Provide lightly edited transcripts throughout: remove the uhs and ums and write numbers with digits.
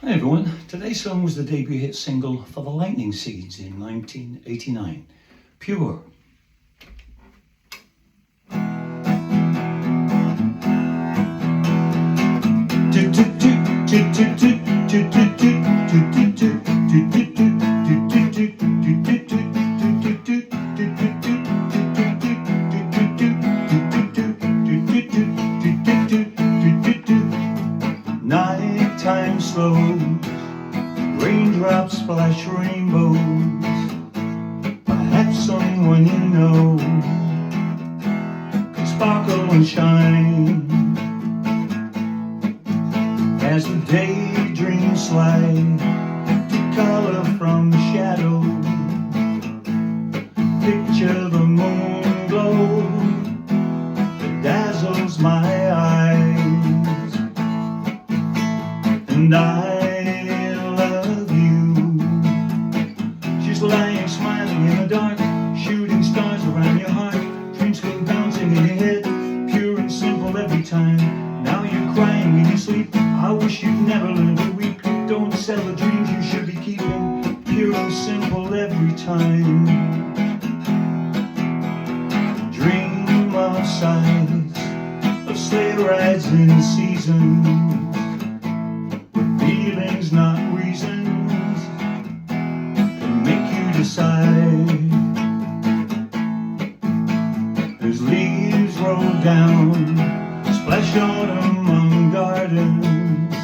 Hi everyone, today's song was the debut hit single for the Lightning Seeds in 1989, Pure. Nighttime slows, raindrops splash rainbows. Perhaps someone you know could sparkle and shine as the daydreams slide to color from shadow. Picture the moon glow that dazzles my eyes, and I love you. She's lying smiling in the dark, shooting stars around your heart. Dreams come bouncing in your head, pure and simple every time. Now you're crying in your sleep. I wish you'd never learned to weep. Don't sell the dreams you should be keeping, pure and simple every time. Dream of sights, of sleigh rides in seasons, feelings, not reasons, can make you decide. As leaves roll down, splash autumn on gardens,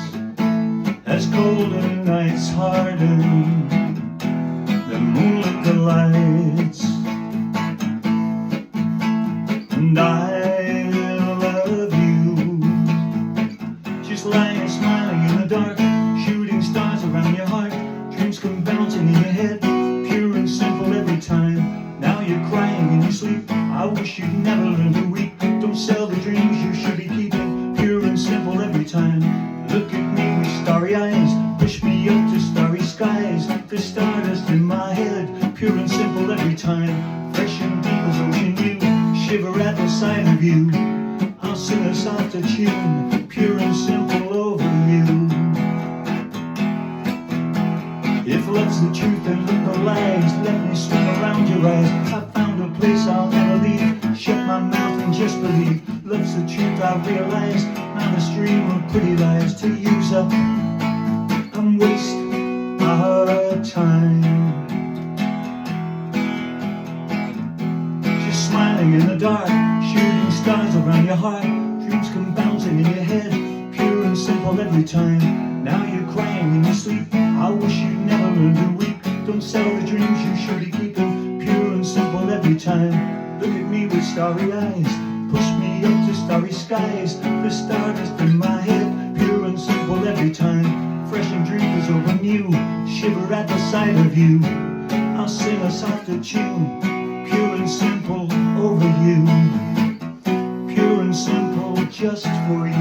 as colder nights harden, the moonlit delights, and I love you. She's lying smiling in the dark, shooting stars around your heart. Dreams come bouncing in your head, pure and simple every time. Now you're crying in your sleep. I wish you'd never learned to weep. Don't sell the dreams you should be keeping, pure and simple every time. Look at me with starry eyes, push me up to starry skies. The stardust in my head, pure and simple every time. Fresh and deep as ocean view, shiver at the sight of you. I'll sing a softer tune, pure and simple over you. If love's the truth, then look the lies. Let me swim around your eyes. I found a place I'll never leave. Shut my mouth and just believe. Love's the truth, I realize. Not a stream of pretty lies to use up and waste our time. She's smiling in the dark, shooting stars around your heart. Dreams come bouncing in your head, pure and simple every time. Now you're crying in your sleep. I wish you'd never learned to weep. Don't sell the dreams you should be keeping, pure and simple every time. Look at me with starry eyes, push me up to starry skies. The stardust in my head, pure and simple every time. Fresh and dreamers over new, shiver at the sight of you. I'll sing a softer tune, pure and simple over you. Pure and simple just for you.